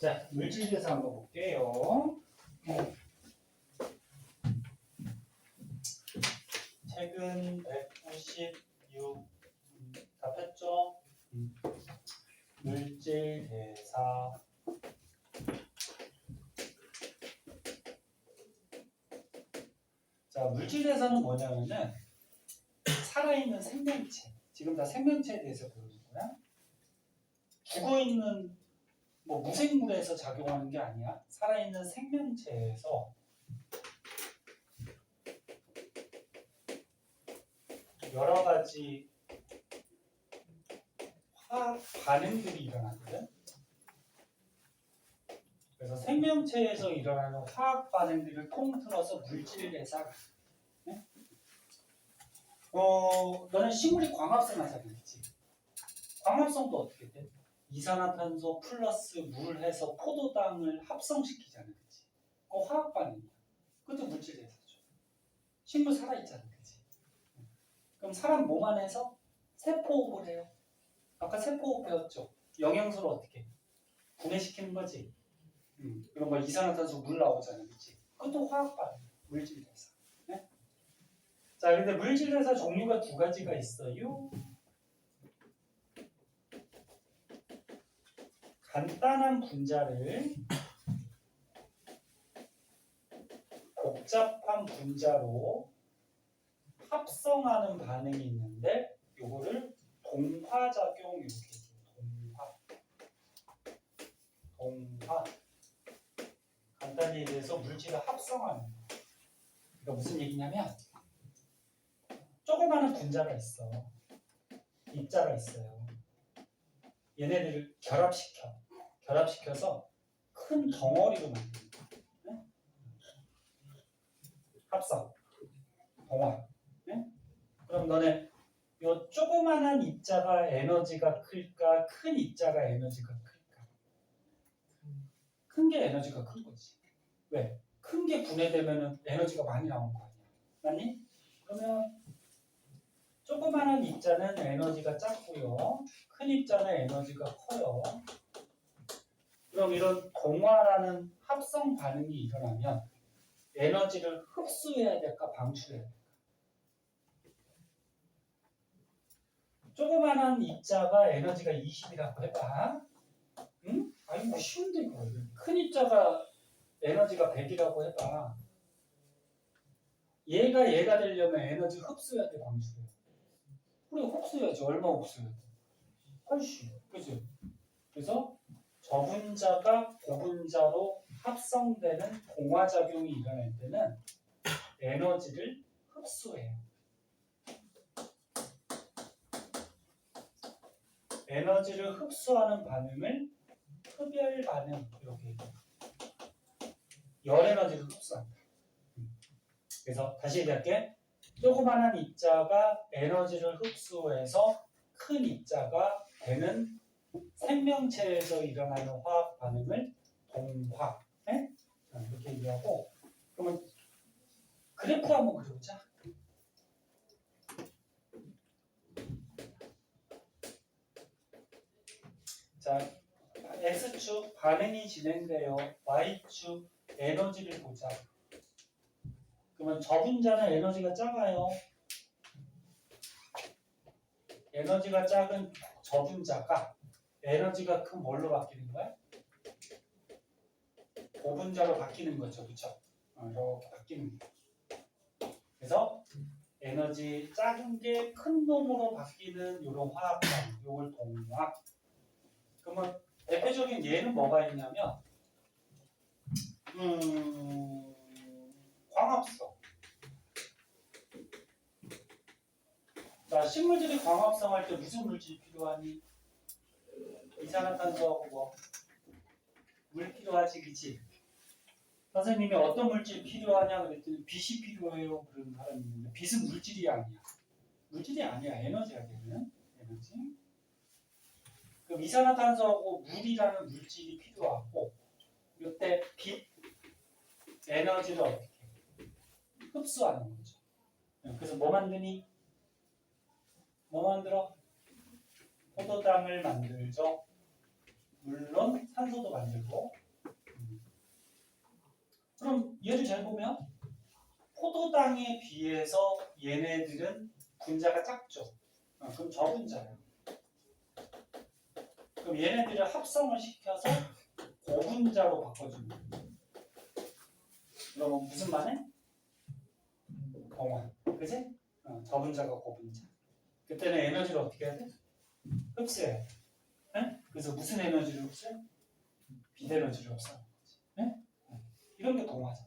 자, 물질에서 한번 볼게요. 책은 196 답했죠? 물질 대사. 자, 물질 대사는 뭐냐면은 살아있는 생명체. 지금 다 생명체에 대해서 배우는 거야. 죽어있는 뭐 무생물에서 작용하는 게 아니야. 살아있는 생명체에서 여러 가지 화학 반응들이 일어나거든. 그래서 생명체에서 일어나는 화학 반응들을 통틀어서 물질 대사가. 네? 너는 식물이 광합성 하잖아, 그렇지? 광합성도 어떻게 돼? 이산화탄소 플러스 물 해서 포도당을 합성시키잖아, 그렇지? 그거 화학 반응이야. 그것도 물질 대사죠. 식물 살아있잖아, 그렇지? 그럼 사람 몸 안에서 세포호흡을 해요. 아까 세포호흡 배웠죠? 영양소를 어떻게 분해시키는 거지? 그럼 뭐 이산화탄소 물 나오잖아, 그렇지? 그것도 화학 반응, 물질 대사. 네? 자, 근데 물질 대사 종류가 두 가지가 있어요. 간단한 분자를 복잡한 분자로 합성하는 반응이 있는데 요거를 동화작용 이렇게 해요. 동화. 간단히 얘기해서 물질을 합성하는 거. 그러니까 무슨 얘기냐면 조그마한 분자가 있어. 입자가 있어요. 얘네들을 결합시켜서 큰 덩어리로 만드는 거야. 네? 합성, 동화. 네? 그럼 너네 요 조그만한 입자가 에너지가 클까? 큰 입자가 에너지가 클까? 큰 게 에너지가 큰 거지. 왜? 큰 게 분해되면 에너지가 많이 나오는 거 아니야. 맞니? 그러면 조그만한 입자는 에너지가 작고요. 큰 입자는 에너지가 커요. 그럼 이런 동화라는 합성 반응이 일어나면 에너지를 흡수해야 될까 방출해야 될까? 조그만한 입자가 에너지가 20이라고 해봐. 응? 아니 뭐 쉬운데 이거. 큰 입자가 에너지가 100이라고 해봐. 얘가 되려면 에너지 흡수해야 돼 방출해야 돼? 그래 흡수해야지. 얼마 흡수해야 돼? 훨씬. 그죠? 그래서 저분자가 고분자로 합성되는 동화작용이 일어날 때는 에너지를 흡수해요. 에너지를 흡수하는 반응을 흡열 반응 이렇게 얘기해요. 열 에너지를 흡수한다. 그래서 다시 얘기할게. 조그만한 입자가 에너지를 흡수해서 큰 입자가 되는 생명체에서 일어나는 화학 반응을 동화. 네? 이렇게 얘기하고 그러면 그래프 한번 그려보자. 자, X축 반응이 진행되어 Y축 에너지를 보자. 그러면 저분자는 에너지가 작아요. 에너지가 작은 저분자가 에너지가 큰 뭘로 바뀌는 거야? 고분자로 바뀌는 거죠. 그렇죠? 이렇게 바뀌는 거예요. 그래서 에너지 작은 게 큰 놈으로 바뀌는 이런 화학반, 이걸 동화. 그러면 대표적인 예는 뭐가 있냐면 광합성. 자, 식물들이 광합성할 때 무슨 물질이 필요하니? 이산화탄소하고 뭐? 물 필요하지, 그치? 선생님이 어떤 물질 필요하냐 그랬더니 빛이 필요해요 그런 사람이 있는데 빛은 물질이 아니야. 물질이 아니야. 에너지야 걔는. 에너지. 그럼 이산화탄소하고 물이라는 물질이 필요하고 이때 빛 에너지를 어떻게 흡수하는 거죠. 그래서 뭐 만드니? 뭐 만들어? 포도당을 만들죠. 물론 산소도 만들고. 그럼 얘를 잘 보면 포도당에 비해서 얘네들은 분자가 작죠. 그럼 저분자예요. 그럼 얘네들을 합성을 시켜서 고분자로 바꿔줍니다. 그러면 무슨 말해? 동화. 그치? 저분자가 고분자. 그때는 에너지를 어떻게 해야 돼? 흡수해야 돼. 네? 그래서 무슨 에너지를 흡수해? 빛에너지를 흡수하는 거지. 네? 이런 게 동화죠.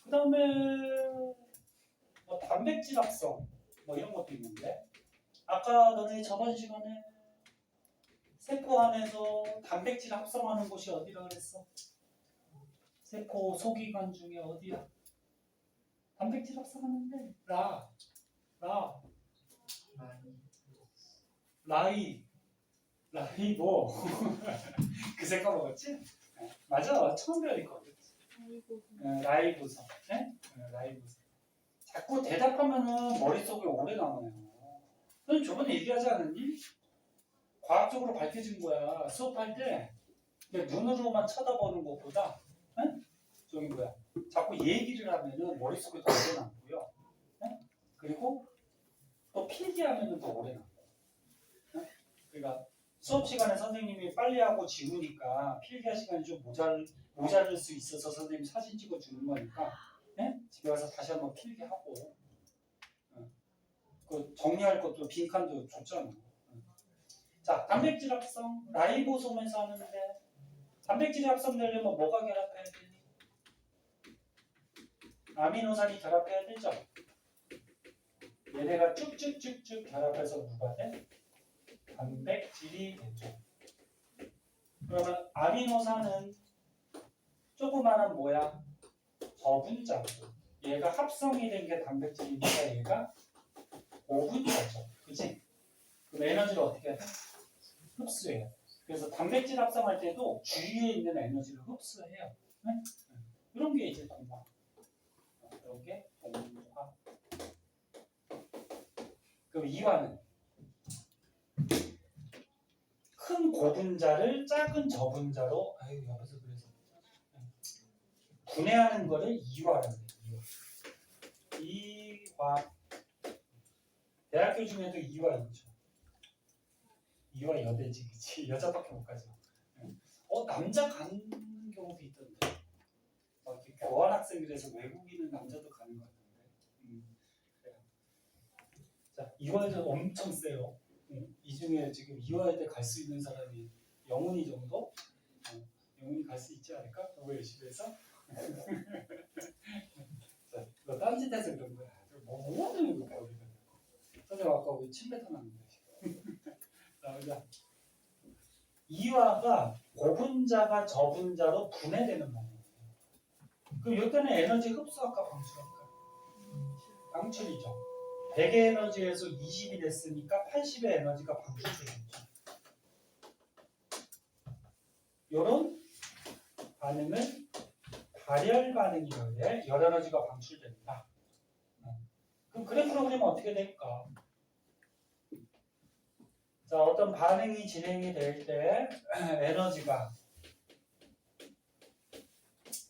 그 다음에 뭐 단백질 합성 뭐 이런 것도 있는데 아까 너네 저번 시간에 세포 안에서 단백질 합성하는 곳이 어디라 그랬어? 세포 소기관 중에 어디야? 단백질 합성하는데 라이보 그 색깔 먹었지? 맞아 처음 배우니까 라이보서 네? 라이보서 자꾸 대답하면은 머릿속에 오래 남아요. 넌 저번에 얘기하지 않았니? 과학적으로 밝혀진 거야. 수업할 때 눈으로만 쳐다보는 것보다 네? 저기 뭐야 자꾸 얘기를 하면은 머릿속에 더 오래 남고요. 네? 그리고 또 필기하면은 더 오래 남고. 네? 그러니까 수업 시간에 선생님이 빨리 하고 지우니까 필기할 시간이 좀 모자랄 수 있어서 선생님이 사진 찍어 주는 거니까 네? 집에 와서 다시 한번 필기하고 그 정리할 것도 빈칸도 줬잖아. 자, 단백질 합성 라이보솜에서 하는데 단백질이 합성되려면 뭐가 결합해야 되니? 아미노산이 결합해야 되죠. 얘네가 쭉쭉쭉쭉 결합해서 누가 돼? 단백질이 되죠. 그러면 아미노산은 조그마한 뭐야? 저분자고 얘가 합성이 된 게 단백질이니까 얘가 고분자죠. 그치? 그럼 에너지를 어떻게 해야 돼? 흡수해요. 그래서 단백질 합성할 때도 주위에 있는 에너지를 흡수해요. 네? 이런 게 이제 동화. 이런 게 동화. 그럼 이화는 큰 고분자를 작은 저분자로 옆에서 그래서 분해하는 거를 이화라고 해요. 이화. 대학교 중에도 이화 있죠. 이화 여대지, 그치? 여자밖에 못 가죠. 남자 가는 경우도 있던데. 이렇게 교환 학생이라서 외국인은 남자도 가는 것 같은데. 자, 이화여대 엄청 세요. 이 중에 지금 이화여대 갈 수 있는 사람이 영훈이 정도? 영훈이 갈 수 있지 않을까? 너무 열심히 해서. 자, 너 딴짓해서 그런 거야. 뭐 하는 거야, 우리가. 선생님 아까 우리 침 뱉어놨는데. 자, 이화가 고분자가 저분자로 분해되는 방법이에요. 그럼 이때는 에너지 흡수할까 방출할까? 방출이죠. 100의 에너지에서 20이 됐으니까 80의 에너지가 방출되겠죠. 이런 반응을 발열 반응이라고 해. 열 에너지가 방출된다. 그럼 그래프로 그리면 어떻게 될까? 자, 어떤 반응이 진행이 될 때 에너지가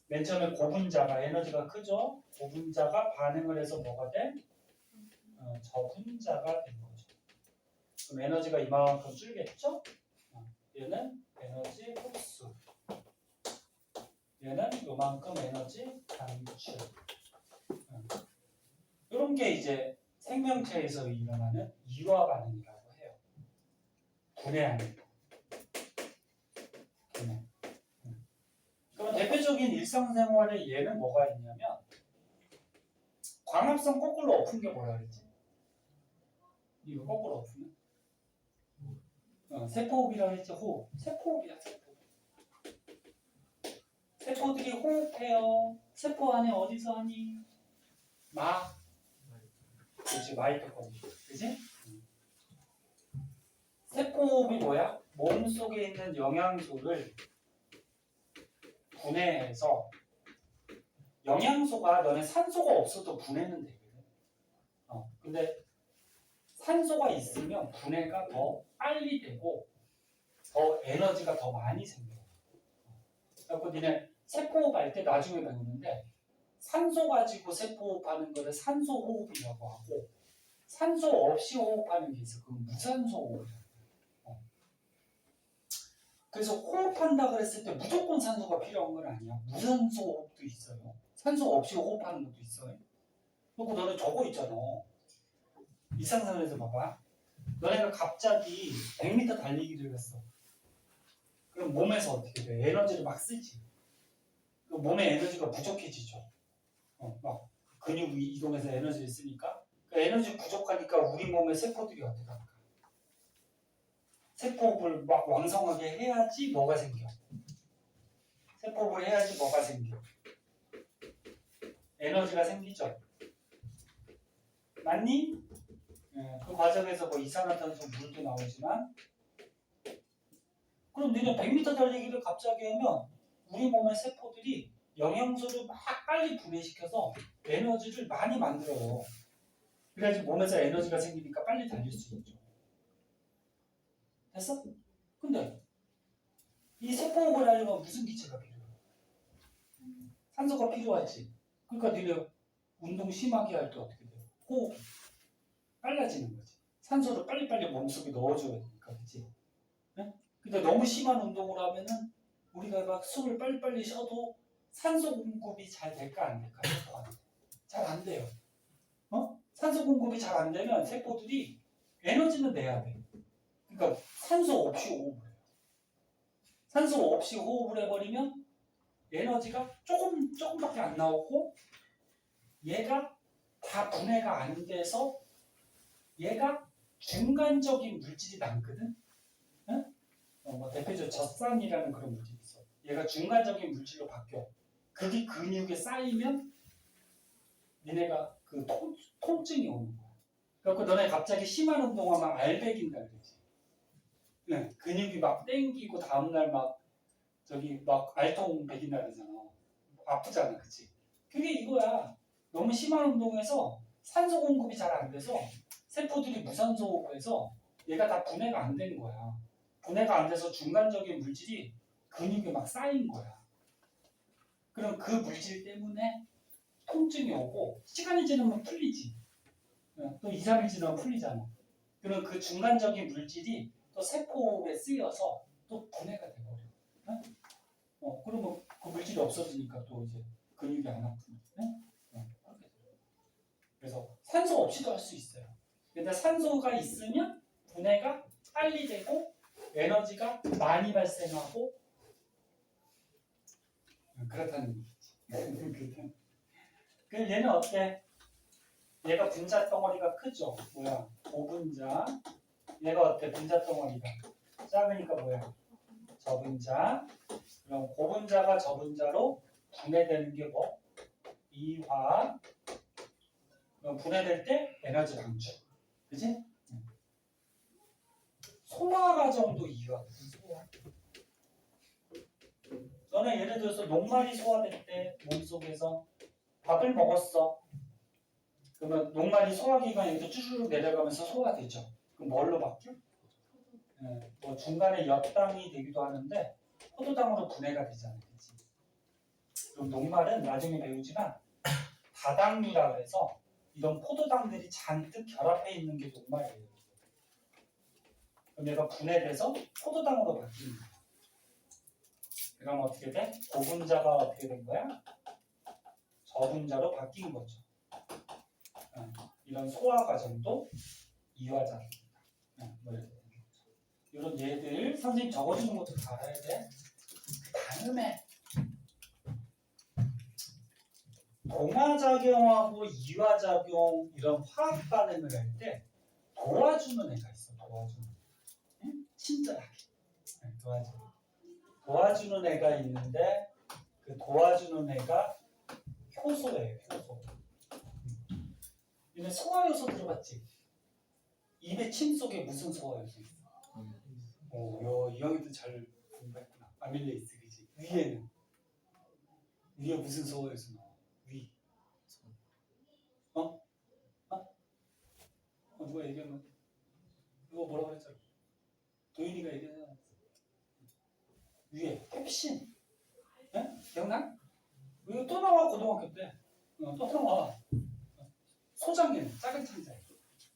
맨 처음에 고분자가 에너지가 크죠? 고분자가 반응을 해서 뭐가 돼? 저분자가 된 거죠. 그럼 에너지가 이만큼 줄겠죠? 얘는 에너지 흡수. 얘는 이만큼 에너지 방출. 이런 게 이제 생명체에서 일어나는 이화 반응이라고 해요. 분해하는 거. 분해. 그럼 대표적인 일상생활에 얘는 뭐가 있냐면 광합성 거꾸로 엎은 게 뭐라 그랬지? 이거 거꾸로 엎으면? 세포호흡이라고 했죠. 호흡. 세포호흡이야. 세포호흡. 세포들이 호흡해요. 세포 안에 어디서 하니? 그렇지. 마이토콘드리아. 그치? 세포호흡이 뭐야? 몸속에 있는 영양소를 분해해서 영양소가 너네 산소가 없어도 분해는 되거든. 근데 산소가 있으면 분해가 더 빨리 되고 더 에너지가 더 많이 생겨요. 그래서 니네 세포호흡할 때 나중에 배우는데 산소 가지고 세포호흡하는 거를 산소호흡이라고 하고 산소 없이 호흡하는 게 있어. 그건 무산소 호흡이야. 그래서 호흡한다 그랬을 때 무조건 산소가 필요한 건 아니야. 무산소 호흡도 있어요. 산소 없이 호흡하는 것도 있어요. 그리고 너네 저거 있잖아. 일상생활에서 봐봐. 너네가 갑자기 100m 달리기를 했어. 그럼 몸에서 어떻게 돼? 에너지를 막 쓰지. 그럼 몸에 에너지가 부족해지죠. 막 근육이 이동해서 에너지를 쓰니까 그 에너지 부족하니까 우리 몸의 세포들이 어떻게 할까? 세포를 막 왕성하게 해야지 뭐가 생겨. 세포를 해야지 뭐가 생겨. 에너지가 생기죠. 맞니? 그 과정에서 뭐 이산화탄소 물도 나오지만 그럼 너네 100m 달리기를 갑자기 하면 우리 몸의 세포들이 영양소를 막 빨리 분해시켜서 에너지를 많이 만들어요. 그래야지 몸에서 에너지가 생기니까 빨리 달릴 수 있죠. 됐어? 근데 이 세포호흡을 하려면 무슨 기체가 필요해? 산소가 필요하지. 그러니까 니네 운동 심하게 할 때 어떻게 돼? 호흡이 빨라지는 거지. 산소를 빨리빨리 몸속에 넣어줘야 되니까, 그치? 네? 근데 너무 심한 운동을 하면은 우리가 막 숨을 빨리빨리 쉬어도 산소 공급이 잘 될까 안 될까? 잘 안 돼요. 산소 공급이 잘 안 되면 세포들이 에너지는 내야 돼. 그러니까 산소 없이 호흡을 해요. 산소 없이 호흡을 해버리면 에너지가 조금밖에 안 나오고 얘가 다 분해가 안 돼서 얘가 중간적인 물질이 남거든. 응? 뭐 대표적으로 젖산이라는 그런 물질이 있어. 얘가 중간적인 물질로 바뀌어. 그게 근육에 쌓이면 니네가 그 통증이 오는 거야. 그래서 너네 갑자기 심한 운동하면 알배긴다 그러지. 네, 근육이 막 땡기고 다음날 막 저기 막 알통 배긴다 그러잖아. 아프잖아, 그치? 그게 이거야. 너무 심한 운동에서 산소 공급이 잘 안 돼서 세포들이 무산소 호흡해서 얘가 다 분해가 안 되는 거야. 분해가 안 돼서 중간적인 물질이 근육에 막 쌓인 거야. 그럼 그 물질 때문에 통증이 오고 시간이 지나면 풀리지. 또 2, 3일 지나면 풀리잖아. 그럼 그 중간적인 물질이 또 세포에 쓰여서 또 분해가 돼버려. 그러면 그 물질이 없어지니까 또 이제 근육이 안 아프네. 그래서 산소 없이도 할 수 있어요. 근데 산소가 있으면 분해가 빨리 되고 에너지가 많이 발생하고 그렇다는 얘기지. 그럼 얘는 어때? 얘가 분자 덩어리가 크죠? 뭐야? 고분자. 얘가 어때? 분자 덩어리가 작으니까 뭐야? 저분자. 그럼 고분자가 저분자로 분해되는 게 뭐? 이화. 그럼 분해될 때 에너지 방출. 그치? 소화 과정도 이해하거든. 소화. 너네 예를 들어서 녹말이 소화될 때 몸속에서 밥을 먹었어. 그러면 녹말이 소화기관에 쭈르륵 내려가면서 소화되죠. 그럼 뭘로 바뀌어? 뭐 중간에 엽당이 되기도 하는데 포도당으로 분해가 되잖아요. 그치? 그럼 녹말은 나중에 배우지만 다당류라 그래서 이런 포도당들이 잔뜩 결합해 있는 게 녹말이에요. 그럼 얘가 분해돼서 포도당으로 바뀌는 거야. 그럼 어떻게 돼? 고분자가 어떻게 된 거야? 저분자로 바뀐 거죠. 이런 소화 과정도 이화작입니다. 뭐 이렇게 되는 거죠. 이런 얘들 선생님 적어주는 것도 다 알아야 돼. 그 다음에 동화작용하고 이화작용 이런 화학 반응을 할 때 도와주는 애가 있어. 도와주는 애. 친절하게. 도와주는 애가 있는데 그 도와주는 애가 효소예요. 효소. 얘네 소화효소 들어봤지? 입에 침 속에 무슨 소화효소 있어? 이 형이도 잘 공부했구나. 아밀레이스 그지? 위에는 위에 무슨 소화효소 나와? 위. 누가 얘기하면 누가 뭐라고 그랬잖아. 도윤이가 얘기하잖아. 위에 펩신. 예? 기억나? 이거 또 나와 고등학교 때. 또 나와. 소장기는 작은 창자에.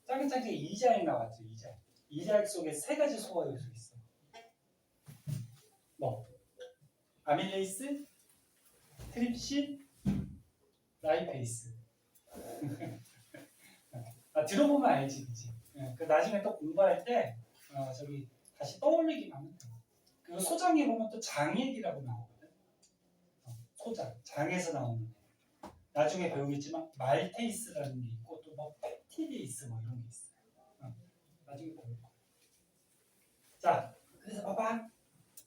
작은 창자에 이자액 나왔죠. 이자액. 이자액 속에 세 가지 소화 요소 있어. 뭐 아밀레이스, 트립신, 라이페이스. 들어보면 알지, 그치? 그 나중에 또 공부할 때 저기 다시 떠올리기만 하면 돼. 그리고 소장에 보면 또 장액이라고 나오거든. 소장, 장에서 나오는 애. 나중에 배우겠지만 말테이스라는 게 있고 또 뭐 펩티데이스 뭐 이런 게 있어요. 나중에 배울 거야. 자, 그래서 봐봐.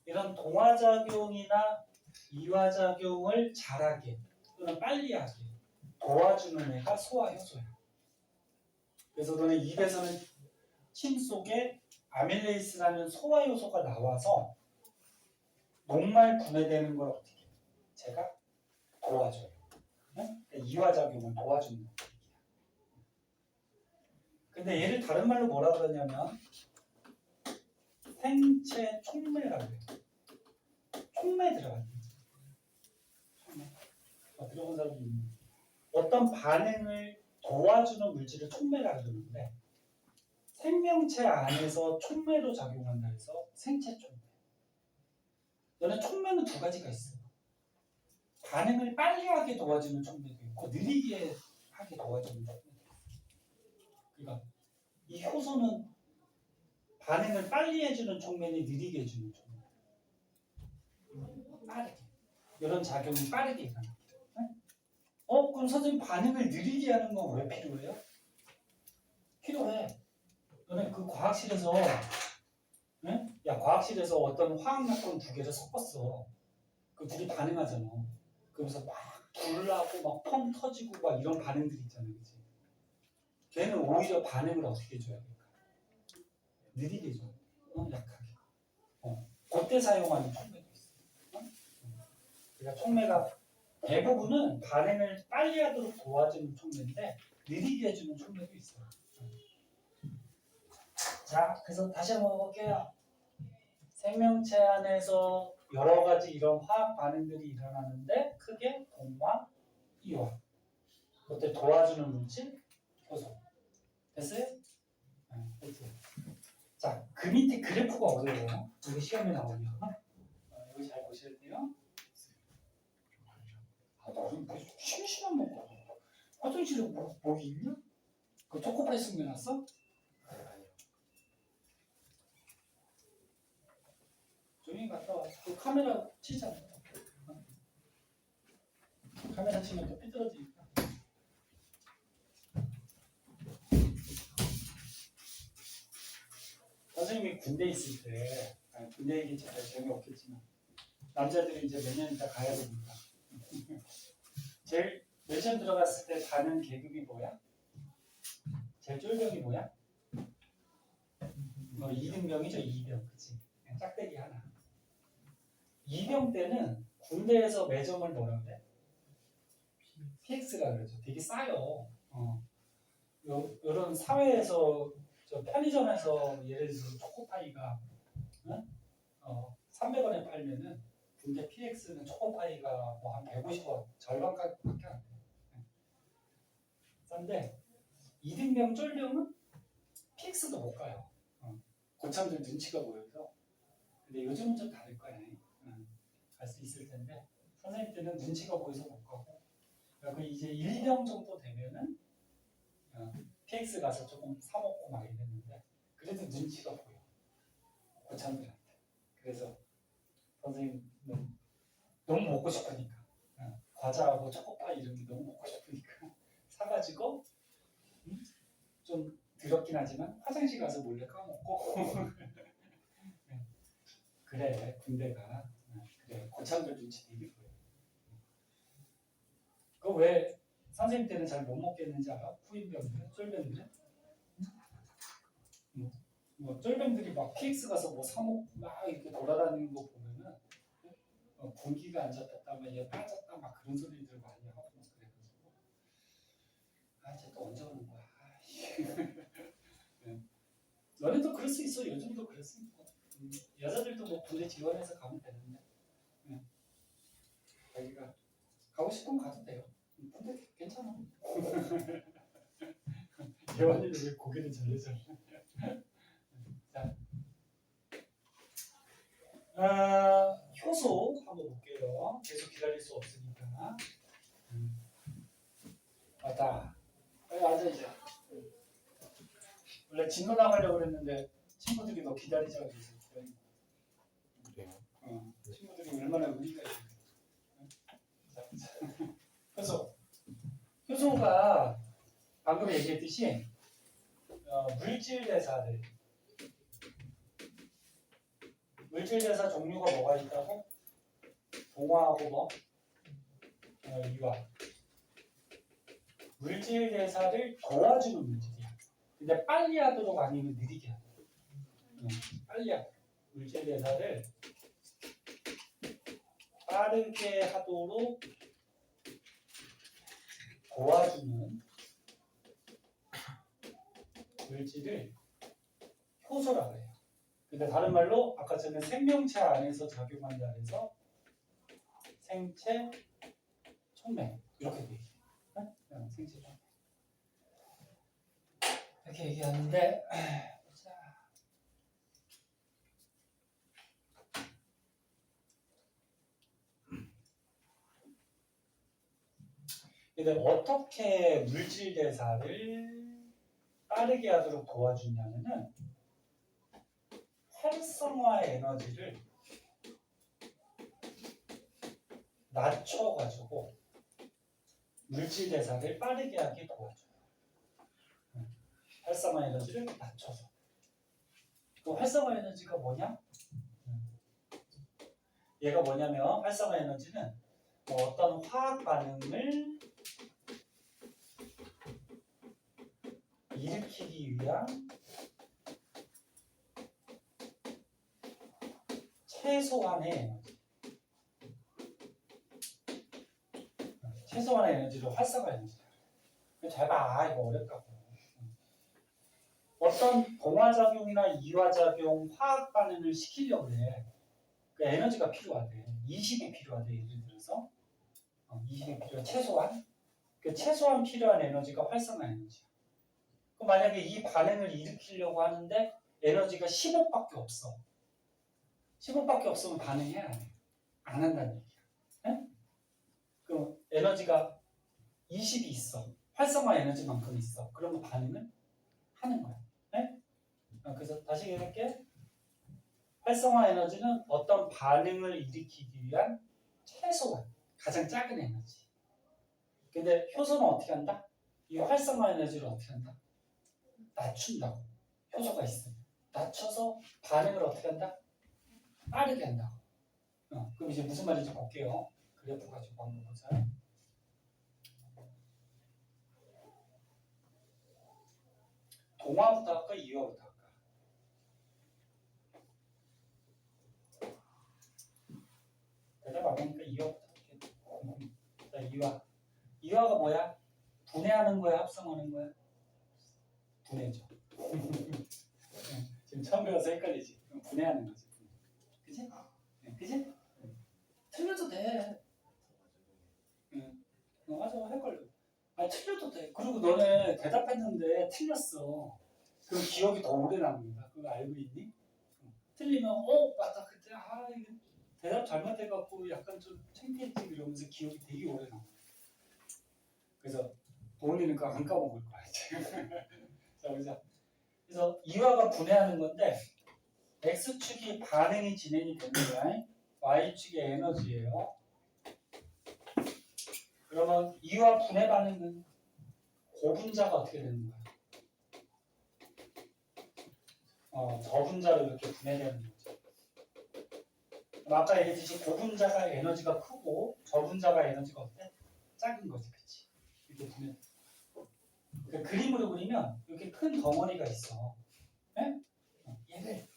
이런 동화작용이나 이화작용을 잘하게 또는 빨리 하게 도와주는 애가 소화효소야. 그래서 너네 입에서는 침 속에 아밀레이스라는 소화효소가 나와서 녹말 분해되는 걸 어떻게 해요? 제가 도와줘요. 네? 이화작용을 도와주는 얘기야. 근데 얘를 다른 말로 뭐라 그러냐면 생체 촉매라고 해요. 촉매 들어가요. 촉매. 들어본 사람이 있는. 어떤 반응을 도와주는 물질을 촉매라고 그러는데 생명체 안에서 촉매로 작용한다 해서 생체 촉매. 너는 촉매는 두 가지가 있어. 반응을 빨리 하게 도와주는 촉매도 있고 느리게 하게 도와주는 촉매도 있어. 그러니까 이 효소는 반응을 빨리 해주는 촉매니 느리게 해주는 촉매. 빠르게. 이런 작용이 빠르게 일어나. 그럼 선생님 반응을 느리게 하는 건 왜 필요해요? 필요해. 너네 그 과학실에서 야 과학실에서 어떤 화학약품 두 개를 섞었어. 그 두 개 반응하잖아. 그러면서 막 불나고 막 펑 터지고 막 이런 반응들이 있잖아, 그치? 걔는 오히려 반응을 어떻게 해줘야 될까? 느리게 해줘. 약하게. 그때 사용하는 촉매도 있어. 그러니까 촉매가 대부분은 반응을 빨리 하도록 도와주는 촉매인데 느리게 해주는 촉매도 있어요. 자, 그래서 다시 한번 볼게요. 생명체 안에서 여러 가지 이런 화학 반응들이 일어나는데 크게 동화, 이화. 그때 도와주는 물질, 효소. 됐어요? 네, 됐어요. 자, 그 밑에 그래프가 어려워요. 이거 시험에 나오면. 이거 잘 보셔야 돼요. 나는 뭐 심심한 거. 화장실에 뭐 있냐? 그 초코파이 숨겨놨어? 조용히 갔다 와. 그 카메라 치자. 카메라 치면 또 삐뚤어지니까. 선생님이 군대 있을 때, 군대 얘기 잘 재미없겠지만, 남자들이 이제 몇 년 있다 가야 되니까. 제일 멜션 들어갔을 때 가는 계급이 뭐야? 제일 쫄병이 뭐야? 2등병이죠, 2병. 그치? 짝대기 하나. 2병 때는 군대에서 매점을 뭐라 그래? PX라 그러죠. 되게 싸요. 이런 사회에서 저 편의점에서 예를 들어 초코파이가 300원에 팔면은 군대 PX는 초코파이가 뭐 한 150원 절반값밖에 안 돼요. 싼데 2등병 쫄병은 PX도 못 가요. 고참들 눈치가 보여서. 근데 요즘은 좀 다를 거야. 갈 수 있을 텐데 선생님 때는 눈치가 보여서 못 가고. 그리고 이제 1병 정도 되면은 PX 가서 조금 사 먹고 막 이랬는데 그래도 눈치가 보여. 고참들한테. 그래서 선생님은 너무 먹고 싶으니까 과자하고 초코파이 이런 게 너무 먹고 싶으니까 사가지고 좀 더럽긴 하지만 화장실 가서 몰래 까먹고 그래 군대가 그래 고참들 눈치 되게 보여. 그거 왜 선생님 때는 잘 못 먹겠는지 알아? 후임병들, 쫄병들? 뭐 쫄병들이 막 PX 가서 뭐 사먹고 막 이렇게 돌아다니는 거 보면은 공기가 안 잡혔다, 얘 빠졌다, 막 그런 소리들 많이 하고 막 그래가지고 이제 또 언제 오는 거야? 너네도 그럴 수 있어. 요즘도 그럴 수 있고. 여자들도 뭐 군대 지원해서 가면 되는데 자기가 가고 싶으면 가도 돼요. 군대 괜찮아. 예원이는 왜 고개를 절레절? 자, 효소 한번 볼게요. 계속 기다릴 수 없으니까. 왔다. 빨리 앉아 이제. 원래 진로 나가려고 그랬는데 친구들이 너 기다리자고 해서 기다린 거야. 친구들이 얼마나 의리가 있는데. 그래서 효소가 방금 얘기했듯이 물질 대사 종류가 뭐가 있다고? 동화하고 뭐? 이화. 물질 대사를 도와주는 물질이야. 근데 빨리 하도록 아니면 느리게 하도록. 빨리 하도록. 물질 대사를 빠르게 하도록 도와주는 물질을 효소라고 해요. 근데 다른 말로 아까 전에 생명체 안에서 작용한다 해서 생체 촉매 이렇게 돼 있어요. 생체 촉매 이렇게 얘기하는데 근데 어떻게 물질 대사를 빠르게 하도록 도와주냐면은 활성화 에너지를 낮춰가지고 물질 대사를 빠르게 하게 도와줘요. 활성화 에너지를 낮춰서. 그 활성화 에너지가 뭐냐? 얘가 뭐냐면 활성화 에너지는 어떤 화학 반응을 일으키기 위한 최소한의 에너지. 최소한의 에너지를 활성화 에너지. 잘 봐. 이거 어렵다고. 어떤 동화작용이나 이화작용, 화학 반응을 시키려고 해. 그 에너지가 필요하대. 20이 필요하대. 예를 들어서 20이 필요한 최소한. 그 최소한 필요한 에너지가 활성화 에너지야. 그럼 만약에 이 반응을 일으키려고 하는데 에너지가 15밖에 없어. 15밖에 없으면 반응해야 돼. 안 한다는 얘기야. 네? 그럼 에너지가 20이 있어. 활성화 에너지만큼 있어. 그러면 반응을 하는 거야. 네? 그래서 다시 얘기할게. 활성화 에너지는 어떤 반응을 일으키기 위한 최소한, 가장 작은 에너지. 근데 효소는 어떻게 한다? 이 활성화 에너지를 어떻게 한다? 낮춘다고. 효소가 있으면. 낮춰서 반응을 어떻게 한다? 빠르게 한다고. 그럼 이제 무슨 말인지 볼게요. 그래프 가지고 한번 보자. 동화부터 할까? 이화부터 할까? 대답 안 하니까 이화부터 할게. 자, 이화. 이화가 뭐야? 분해하는 거야? 합성하는 거야? 분해죠. 지금 처음 배워서 헷갈리지? 분해하는 거지. 그치? 그치? 틀려도 돼. 맞아, 헷갈려. 틀려도 돼. 그리고 너네 대답했는데 틀렸어. 그럼 기억이 더 오래 남는다. 그거 알고 있니? 틀리면 맞다 그때 이게 대답 잘못해갖고 약간 좀 창피했지 이러면서 기억이 되게 오래 남아. 그래서 도훈이는 그거 안 까먹을 거야. 자, 보자. 그래서 이화가 분해하는 건데 X축이 반응이 진행이 되는 거야. Y축이 에너지예요. 그러면 이화 분해 반응은 고분자가 어떻게 되는 거야? 저분자로 이렇게 분해되는 거죠. 아까 얘기했듯이 고분자가 에너지가 크고 저분자가 에너지가 어때? 작은 거지, 그치? 이렇게 분해. 그러니까 그림으로 그리면 이렇게 큰 덩어리가 있어. 네? 얘를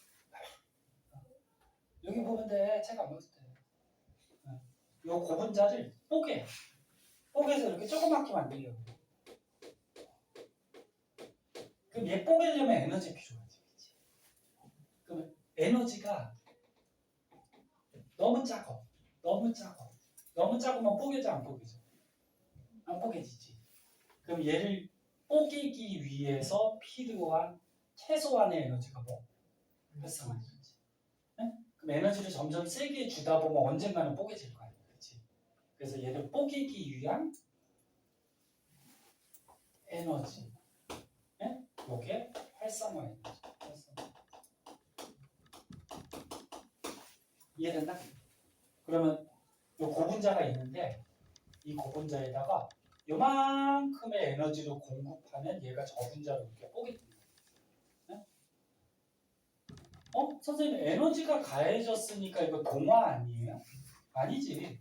여기 보면 돼. 책 안 봐도 돼. 이 고분자를 뽀개서 이렇게 조그맣게 만들려고. 그럼 얘 뽀개려면 에너지 필요하지. 그치? 그럼 에너지가 너무 작아. 너무 작으면 뽀개져 안 뽀개져? 안 뽀개지지. 그럼 얘를 뽀개기 위해서 필요한 최소한의 에너지가 뭐? 활성화 에너지. 네? 그럼 에너지를 점점 세게 주다 보면 언젠가는 뽀개질 거 아니야. 그렇지? 그래서 얘를 뽀개기 위한 에너지. 네? 요게 활성화 에너지. 활성화. 이해된다? 그러면 요 고분자가 있는데 이 고분자에다가 요만큼의 에너지를 공급하면 얘가 저분자로 이렇게 뽀개집니다. 네? 선생님 에너지가 가해졌으니까 이거 동화 아니에요? 아니지.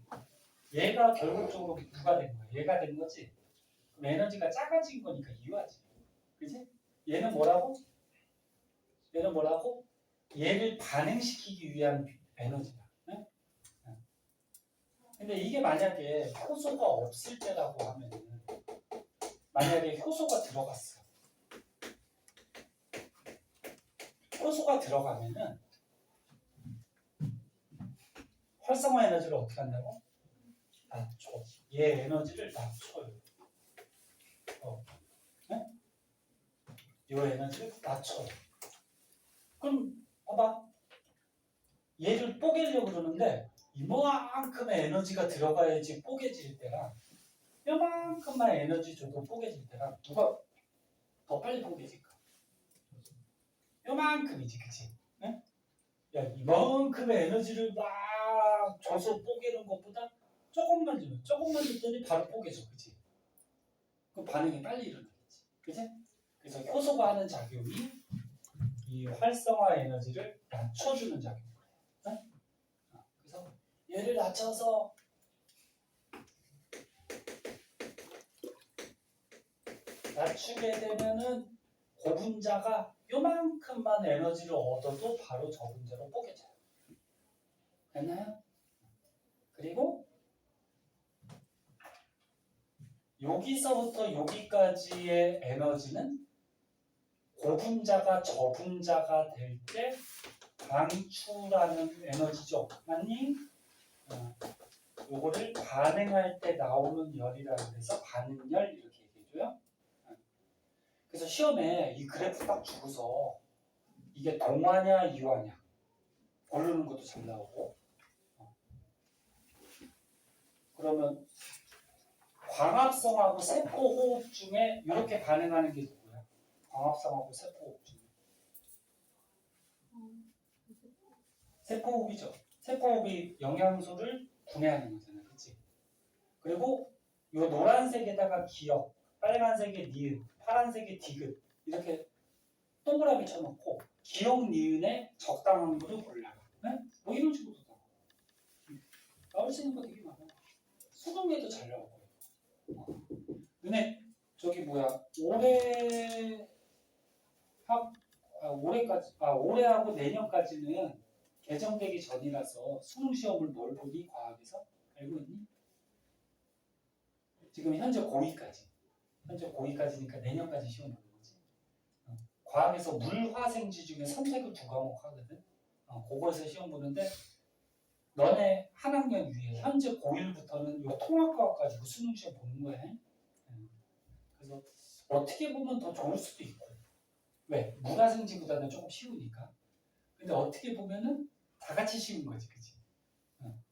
얘가 결국적으로 누가 된 거야? 얘가 된 거지. 그럼 에너지가 작아진 거니까 이유하지. 그치? 얘는 뭐라고? 얘는 뭐라고? 얘를 반응시키기 위한 에너지다. 네? 근데 이게 만약에 효소가 없을 때라고 하면은 만약에 효소가 들어갔어. 효소가 들어가면은 활성화 에너지를 어떻게 한다고? 낮춰. 얘 에너지를 낮춰요. 네? 이 에너지를 낮춰요. 그럼 봐봐. 얘를 뽀개려고 그러는데 이만큼의 에너지가 들어가야지 뽀개질 때랑 요만큼만 에너지 줘도 뽀개질 때랑 누가 더 빨리 뽀개질까? 요만큼이지, 그치? 네? 야, 이만큼의 에너지를 막 줘서 뽀개는 것보다 조금만 줬더니 바로 뽀개져, 그치? 그 반응이 빨리 일어나겠지, 그치? 그래서 효소가 하는 작용이 이 활성화 에너지를 낮춰주는 작용을 해요. 네? 그래서 얘를 낮춰서 낮추게 되면은 고분자가 요만큼만 에너지를 얻어도 바로 저분자로 뽀개져요. 됐나요? 그리고 여기서부터 여기까지의 에너지는 고분자가 저분자가 될 때 방출하는 에너지죠. 맞니? 요거를 반응할 때 나오는 열이라고 해서 반응열 이렇게 얘기해줘요. 그래서 시험에 이 그래프 딱 주고서 이게 동화냐 이화냐 고르는 것도 잘 나오고 그러면 광합성하고 세포호흡 중에 이렇게 반응하는 게 누구야? 광합성하고 세포호흡 중에 세포호흡이죠. 세포호흡이 영양소를 분해하는 거잖아, 그렇지? 그리고 이 노란색에다가 기억, 빨간색에 니은, 파란색에 디귿 이렇게 동그라미 쳐놓고 기억 니은에 적당한 거를 골라라. 네? 뭐 이런 식으로 나올 수 있는 거 되게 많아. 수능에도 잘 나오고. 근데 저기 뭐야 올해하고 내년까지는 개정되기 전이라서 수능 시험을 뭘 보니 과학에서 알고 있니? 지금 현재 고2까지니까 내년까지 시험 보는 거지. 과학에서 물화생지 중에 선택을 2과목 하거든. 그거에서 시험 보는데 너네 한 학년 위에 현재 고1부터는 이 통합과학 가지고 수능 시험 보는 거야. 그래서 어떻게 보면 더 좋을 수도 있고 왜? 물화생지보다는 조금 쉬우니까. 근데 어떻게 보면은 다 같이 쉬운 거지, 그치?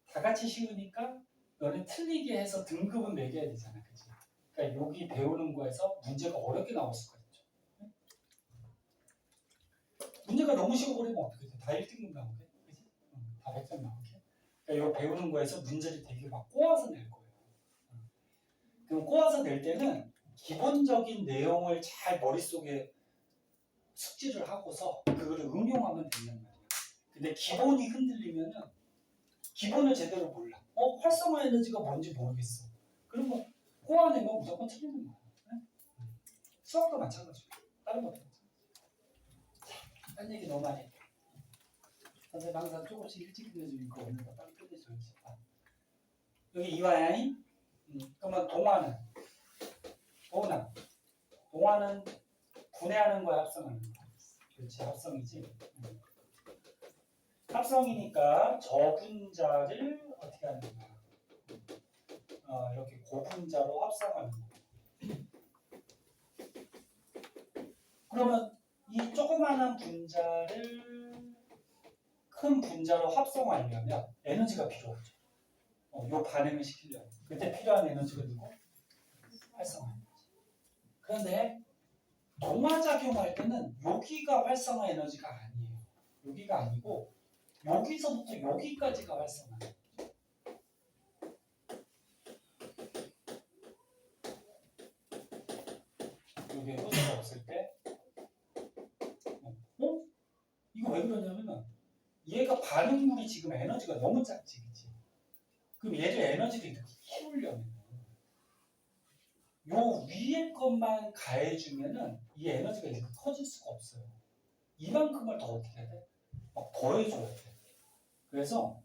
다 같이 쉬우니까 너네 틀리게 해서 등급은 매겨야 되잖아, 그치? 그러니까 여기 배우는 거에서 문제가 어렵게 나올 수가 있죠. 문제가 너무 쉬워버리면 어떻게 돼? 다 1등급 나오게? 그치? 다 100점 나오게? 그러니까 이거 배우는 거에서 문제를 되게 막 꼬아서 낼 거예요. 그럼 꼬아서 낼 때는 기본적인 내용을 잘 머릿속에 숙지를 하고서 그거를 응용하면 된단 말이야. 근데 기본이 흔들리면은 기본을 제대로 몰라. 활성화 에너지가 뭔지 모르겠어. 그러면 꼬아내면 무조건 틀리는 거야. 네? 수학도 마찬가지고 다른 것도 마찬가지고. 딴 얘기 너무 많이 했다. 선생님 항상 조금씩 일찍 끝내주니까 오늘 더 빨리 끝내줘야지. 여기 이화야이? 그러면 동화는? 동화는 분해하는 거야 합성하는 거야? 그렇지 합성이지. 합성이니까 저분자를 어떻게 하는 거야? 이렇게 고분자로 합성하는 거야. 그러면 이 조그마한 분자를 큰 분자로 합성하려면 에너지가 필요하죠. 이 반응을 시키려면. 그때 필요한 에너지가 누구? 활성화 에너지. 그런데 동화작용할 때는 여기가 활성화 에너지가 아니에요. 여기가 아니고 여기서부터 여기까지가 활성화 에너지. 여기에 효소가 없을 때 이거 왜 그러냐면 얘가 반응물이 지금 에너지가 너무 작지, 그치? 그럼 얘를 에너지를 이렇게 키우려면 요 위에 것만 가해주면은 이 에너지가 이렇게 커질 수가 없어요. 이만큼을 더 어떻게 해야 돼? 막 더해줘야 돼. 그래서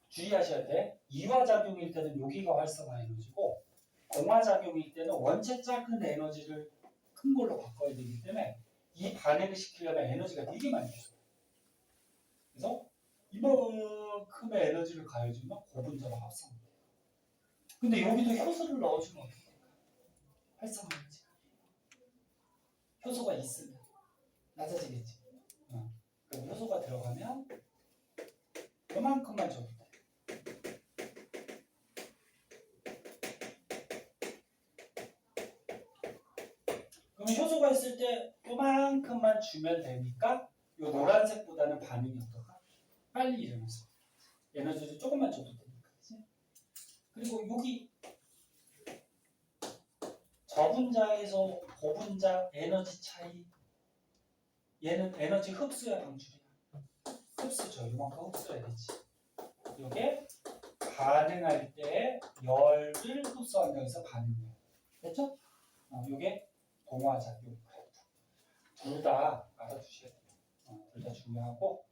주의하셔야 돼. 이화작용일 때는 여기가 활성화 에너지고 공화작용일 때는 원체 작은 에너지를 큰 걸로 바꿔야 되기 때문에 이 반응을 시키려면 에너지가 되게 많이 필요해요. 그래서 이만큼의 에너지를 가해주면 고분자로 합성돼요. 근데 여기도 효소를 넣어주면 어떻게 될까? 활성화 에너지가. 효소가 있으면 낮아지겠지. 그럼 효소가 들어가면 이만큼만 줘도 돼. 그럼 효소가 있을 때 요만큼만 주면 되니까 요 노란색보다는 반응이 어떨까? 빨리 일어나서 에너지를 조금만 줘도 되니까. 그치? 그리고 여기 저분자에서 고분자 에너지 차이, 얘는 에너지 흡수야 방출이야? 흡수죠. 이만큼 흡수해야 되지. 이게 반응할 때 열을 흡수한다고 해서 반응이야. 됐죠? 이게 동화작용. 둘 다 알아두셔야 돼요. 둘 다 중요하고.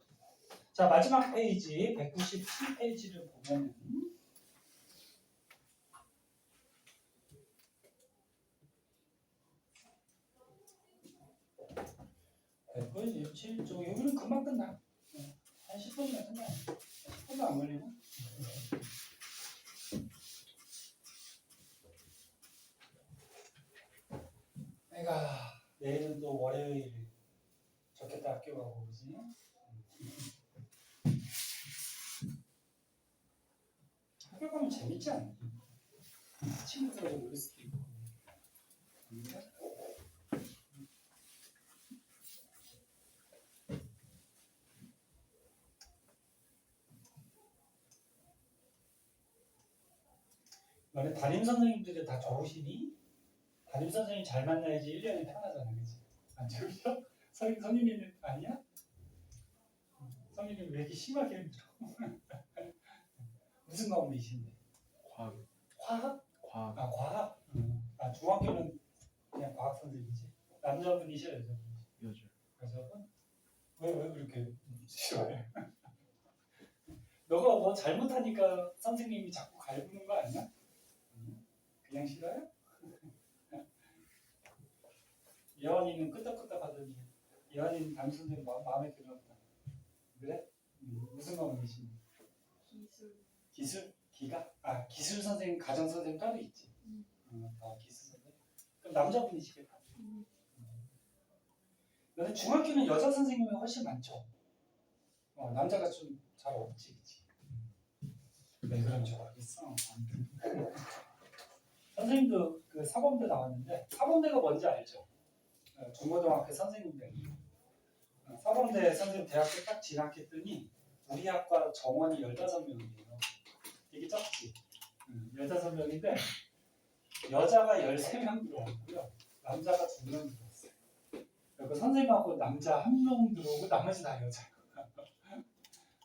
자, 마지막 페이지 197페이지를 보면 197쪽 여기는 금방 끝나. 한 10분이면 끝나. 10분도 안 걸리고. 내가 내일은 또 월요일 좋겠다 학교 가고 그러지. 학교 가면 재밌지 않니? 친구들하고 놀 수도 있고. 너네 담임 선생님들이 다 좋으시니? 담임 선생님 잘 만나야지 1년이 편하잖아, 그치? 안 좋으셔? 선생님은 아니야? 선생님 왜 이렇게 심하게 힘들어? 무슨 과목이신데? 과학. 화학? 과학. 아, 과학? 중학교는 그냥 과학 선생님이지? 남자분이셔, 여자분이셔? 여자분? 왜 그렇게 싫어해? 너가 뭐 잘못하니까 선생님이 자꾸 갈구는 거 아니야? 그냥 싫어요? 예원이는 끄떡끄떡 하더니 예원이는 담임 선생님 마음에 들었다. 그래? 무슨 과목이신데? 기술? 기가? 기술 선생님, 가정 선생님 따로 있지. 기술 선생님. 그럼 남자분이시겠다. 근데 중학교는 여자 선생님이 훨씬 많죠. 남자가 좀 잘 없지, 그치? 왜 그런지 모르겠어. 선생님도 그 사범대 나왔는데 사범대가 뭔지 알죠? 중고등학교 선생님들. 사범대 선생님 대학교 딱 진학했더니 우리 학과 정원이 15명이에요. 되게 적지? 15명인데 여자가 13명 들어왔고요. 남자가 2명 들어왔어요. 그리고 선생님하고 남자 1명 들어오고 나머지 다 여자.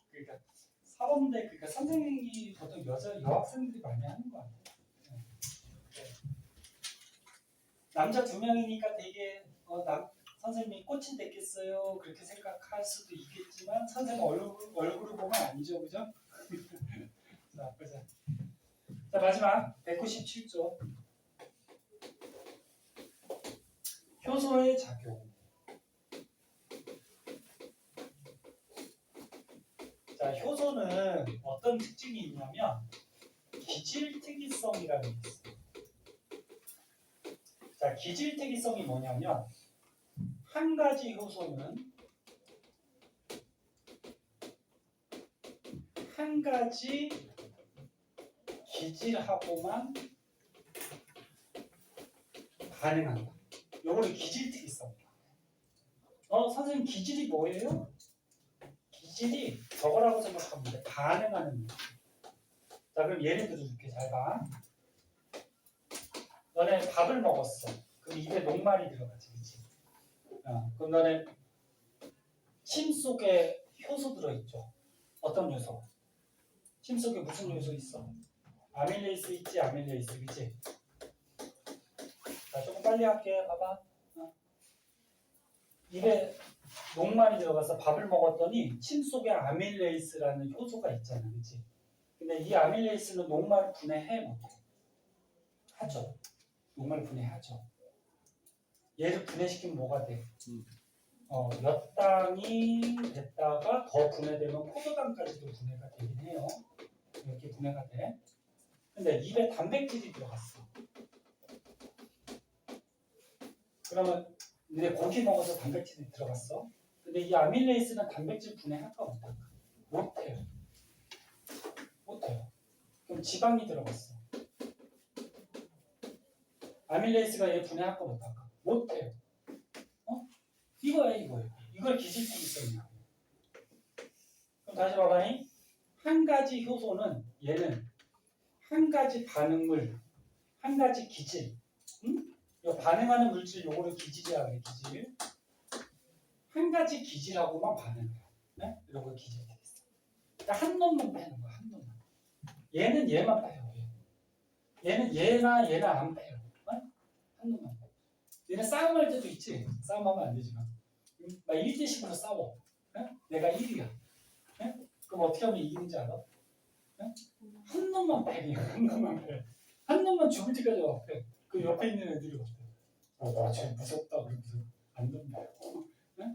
그러니까 사범대 그러니까 선생님이 보통 여학생들이 많이 하는 거 같아요. 남자 2명이니까 되게 선생님이 꽃이 됐겠어요 그렇게 생각할 수도 있겠지만 선생님 얼굴을 보면 아니죠, 그죠? 자, 보자. 자, 마지막 197조 효소의 작용. 자, 효소는 어떤 특징이 있냐면 기질특이성이라는 게 있어요. 자, 기질특이성이 뭐냐면 한 가지 효소는 한 가지 기질하고만 반응한다. 요거를 기질특이성. 선생님 기질이 뭐예요? 기질이 저거라고 생각하면 돼. 반응하는 거. 자, 그럼 예를 들어줄게. 잘 봐. 너네 밥을 먹었어. 그럼 입에 녹말이 들어가지, 그치? 그럼 너네 침 속에 효소 들어있죠? 어떤 요소? 침 속에 무슨 요소 있어? 아밀레이스 있지, 아밀레이스, 그치? 자, 조금 빨리 할게. 봐봐. 입에 녹말이 들어가서 밥을 먹었더니 침 속에 아밀레이스라는 효소가 있잖아, 그치? 근데 이 아밀레이스는 녹말을 분해해 못해. 하죠. 녹말을 분해하죠. 얘를 분해시키면 뭐가 돼? 몇 당이 됐다가 더 분해되면 포도당까지도 분해가 되긴 해요. 이렇게 분해가 돼. 근데 입에 단백질이 들어갔어. 그러면 근데 고기 먹어서 단백질이 들어갔어. 근데 이 아밀레이스는 단백질 분해할까 못할까? 못해요. 못해요. 그럼 지방이 들어갔어. 아밀레이스가 얘 분해할까 못할까? 못해요. 이거예요. 이걸 기질특이성이야. 그럼 다시 봐봐잉. 한 가지 효소는 얘는 한 가지 반응물, 한 가지 기질. 요 반응하는 물질 요거를 기질이라 그래. 기질. 한 가지 기질하고만 반응해요. 네? 이런 걸 기질특이성. 그러니까 한 놈만 빼는 거야. 한 놈만. 얘는 얘만 빼요. 얘는 얘나 안 빼요. 한 놈만. 얘는 싸움할 때도 있지. 싸움하면 안 되지만. 막 1대씩으로 싸워. 네? 내가 1위야. 네? 그럼 어떻게 하면 이기는지 알아? 네? 한 놈만 패. 한 놈만 패. 한 놈만 죽을 때까지 와 패. 그 옆에 있는 애들이 어때? 나 쟤 무섭다. 그러면서 안 된다. 네?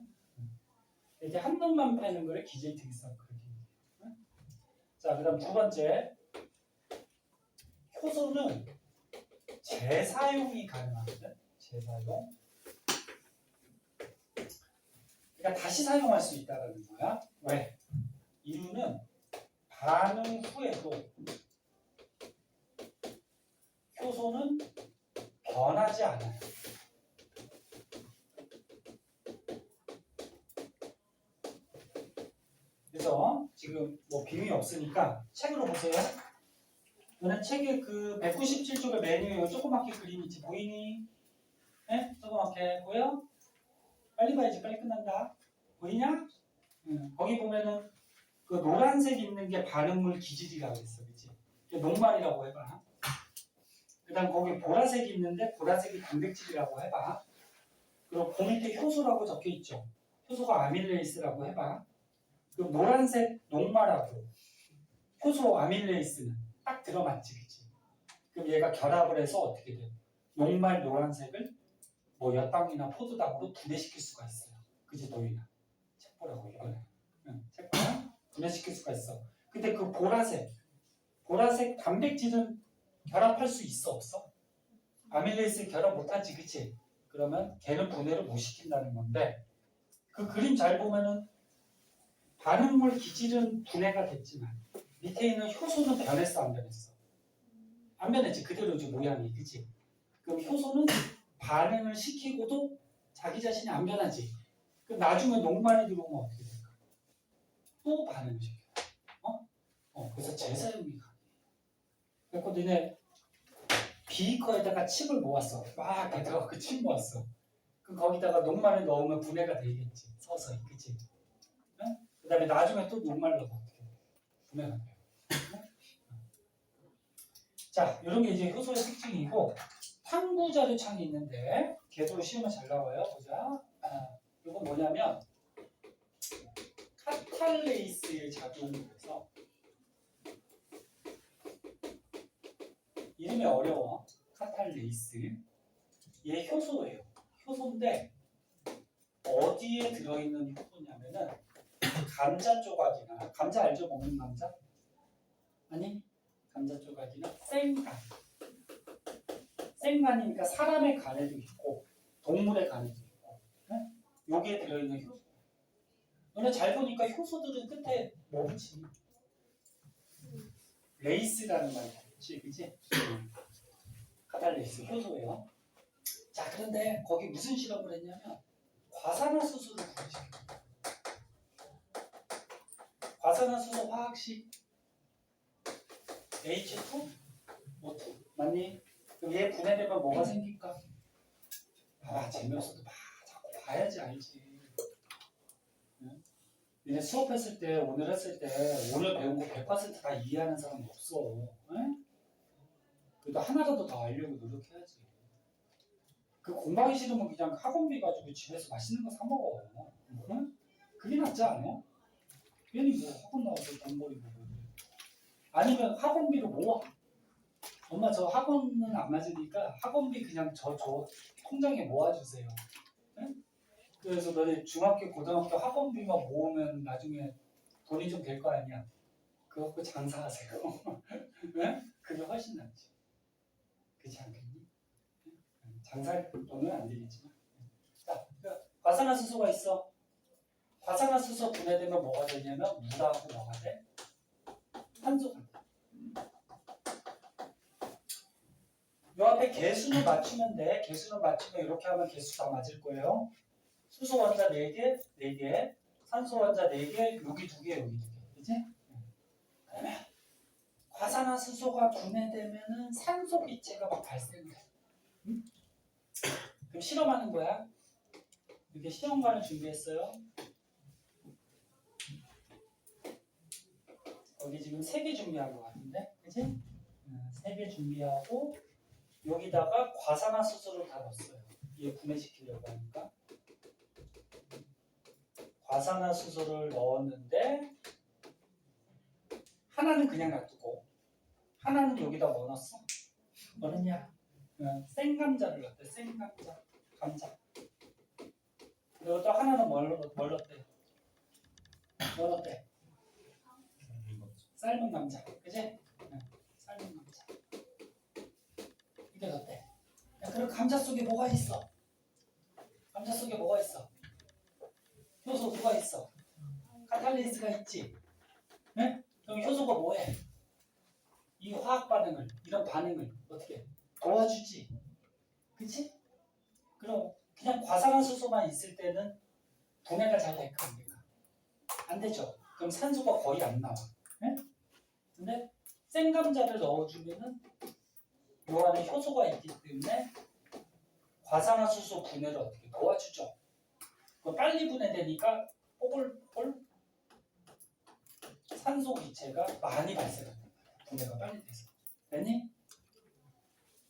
이렇게 한 놈만 패는 거를 기질특이성 그렇게 얘기해요. 네? 자, 그 다음 두 번째. 효소는 재사용이 가능합니다. 재사용. 그러니까 다시 사용할 수 있다는 거야. 왜? 이유는 반응 후에도 효소는 변하지 않아요. 그래서 지금 뭐 비밀이 없으니까 책으로 보세요. 너는 책에 그 197쪽의 메뉴에 조그맣게 그림 있지 보이니? 네? 조그맣게 보여? 빨리 봐야지. 빨리 끝난다. 보이냐? 거기 보면은 그 노란색 있는 게 반응물 기질이라고 했어, 그치? 녹말이라고 해봐. 그 다음 거기 보라색이 있는데 보라색이 단백질이라고 해봐. 그리고 그 밑에 효소라고 적혀 있죠. 효소가 아밀레이스라고 해봐. 그 노란색 녹말하고 효소 아밀레이스는 딱 들어맞지, 그치? 그럼 얘가 결합을 해서 어떻게 돼? 녹말 노란색을 뭐 엿당이나 포도당으로 분해시킬 수가 있어요. 그치, 도윤아? 책 보라고 이거는. 책 보라? 분해시킬 수가 있어. 근데 그 보라색 단백질은 결합할 수 있어, 없어? 아밀레이스 결합 못하지, 그치? 그러면 걔는 분해를 못 시킨다는 건데 그 그림 잘 보면은 반응물 기질은 분해가 됐지만 밑에 있는 효소는 변했어, 안 변했어? 안 변했지, 그대로지 모양이, 그치? 그럼 효소는 반응을 시키고도 자기 자신이 안 변하지. 그럼 나중에 녹말이 들어오면 어떻게 될까? 또 반응을 시켜. 그래서 재사용이 가능해. 그래서 너네 비커에다가 칩을 모았어. 막 대다가 그 칩 모았어. 그럼 거기다가 녹말을 넣으면 분해가 되겠지. 서서히, 그치? 그 다음에 나중에 또 녹말 넣으면 어떻게 돼? 분해가 돼요. 자, 이런 게 이제 효소의 특징이고 탐구 자료 창이 있는데 계속 시험에 잘 나와요. 보자. 이건 뭐냐면 카탈레이스의 작용을 해서 이름이 어려워. 카탈레이스. 얘 효소예요. 효소인데 어디에 들어있는 효소냐면은 감자 조각이나 감자 알죠? 먹는 감자? 아니 감자 조각이나 생간. 생간이니까 사람의 간에도 있고 동물의 간에도 있고 여기에 들어있는 효소. 너네 잘 보니까 효소들은 끝에 뭐 붙이니? 레이스라는 말이 있지, 그치? 카탈레이스 효소예요. 자, 그런데 거기 무슨 실험을 했냐면 과산화수소를 분해시켜요. 과산화수소 화학식 H2, O2 맞니? 그럼 얘 분해되면 뭐가 생길까? 아, 재미없어도 자꾸 봐야지 알지. 니네 수업했을 때, 오늘 했을 때, 오늘 배운 거 100%다 이해하는 사람 없어. 응? 그래도 하나라도 더 알려고 노력해야지. 그 공부하기 싫으면 그냥 학원비 가지고 집에서 맛있는 거 사 먹어. 응? 그게 낫지 않아? 괜히 뭐 학원 나와서 돈벌이 보고. 아니면 학원비로 모아. 엄마 저 학원은 안 맞으니까 학원비 그냥 저 통장에 모아주세요. 응? 그래서 너네 중학교, 고등학교 학원비만 모으면 나중에 돈이 좀 될 거 아니야. 그거 갖고 장사하세요. 네? 그게 훨씬 낫지. 그렇지 않겠니? 장사할 돈은 안 되겠지만. 자, 과산화수소가 있어. 과산화수소 분해되면 뭐가 되냐면 물하고 뭐가 돼? 산소가 돼. 요 앞에 개수는 맞추면 돼. 개수는 맞추면 이렇게 하면 개수 다 맞을 거예요. 수소 원자 4개, 4개, 산소 원자 4개, 여기 2개, 여기 2개. 그치? 그러면 과산화수소가 분해되면은 산소 기체가 막 발생돼. 응? 그럼 실험하는 거야. 이렇게 실험관을 준비했어요. 여기 지금 3개 준비한 거 같은데, 그치? 3개 준비하고 여기다가 과산화수소를 다 넣었어요. 얘 분해시키려고 하니까. 과산화수소를 넣었는데 하나는 그냥 놔두고 하나는 여기다 뭐 넣었어? 뭐느냐? 생감자를 넣었대. 생감자. 감자. 그리고 또 하나는 뭘 넣었대? 뭐 넣었대? 삶은 감자. 그치? 삶은 감자. 이게 넣었대. 그럼 감자 속에 뭐가 있어? 감자 속에 뭐가 있어? 효소 누가 있어? 카탈리스가 있지. 네? 그럼 효소가 뭐해? 이 화학 반응을, 이런 반응을 어떻게 도와주지? 그치? 그럼 그냥 과산화수소만 있을 때는 분해가 잘 될까 안 될까? 안 되죠. 그럼 산소가 거의 안 나와. 네? 근데 생감자를 넣어주면은 요 안에 효소가 있기 때문에 과산화수소 분해를 어떻게 도와주죠. 빨리 분해되니까 뽀글뽀글 산소 기체가 많이 발생합니다. 분해가 빨리 돼서. 됐니?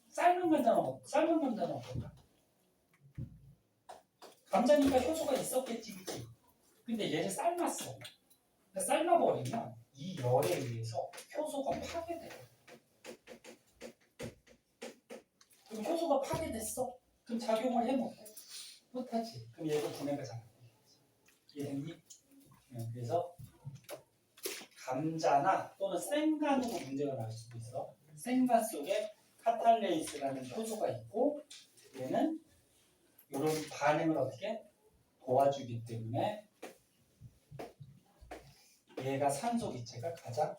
삶은 감자는 어떨까? 감자니까 효소가 있었겠지, 그치? 근데 얘를 삶았어. 삶아버리면 이 열에 의해서 효소가 파괴돼요. 그럼 효소가 파괴됐어? 그럼 작용을 해 못해? 못하지. 그럼 얘도 분해가 잘 안 되겠지. 이해됐니? 그래서 감자나 또는 생간으로 문제가 나올 수도 있어. 생간 속에 카탈레이스라는 효소가 있고 얘는 이런 반응을 어떻게 도와주기 때문에 얘가 산소 기체가 가장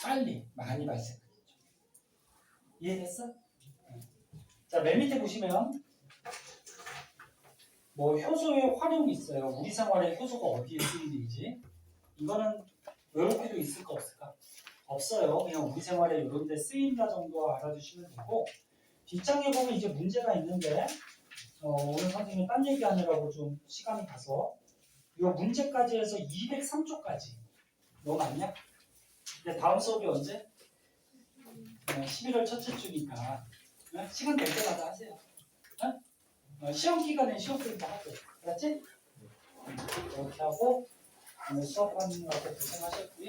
빨리 많이 발생하겠죠. 이해됐어? 자, 맨 밑에 보시면 뭐 효소의 활용이 있어요. 우리 생활에 효소가 어디에 쓰이는지. 이거는 이렇게도 있을까 없을까? 없어요. 그냥 우리 생활에 이런 데 쓰인다 정도 알아두시면 되고 뒷장에 보면 이제 문제가 있는데 오늘 선생님이 딴 얘기하느라고 좀 시간이 가서 이 문제까지 해서 203초까지 너무 많냐? 근데 다음 수업이 언제? 11월 첫째 주니까 시간 될 때마다 하세요. 시험 기간에 시험 때마다 하고 알았지? 이렇게 하고 오늘 수업하는 거 고생하셨고요.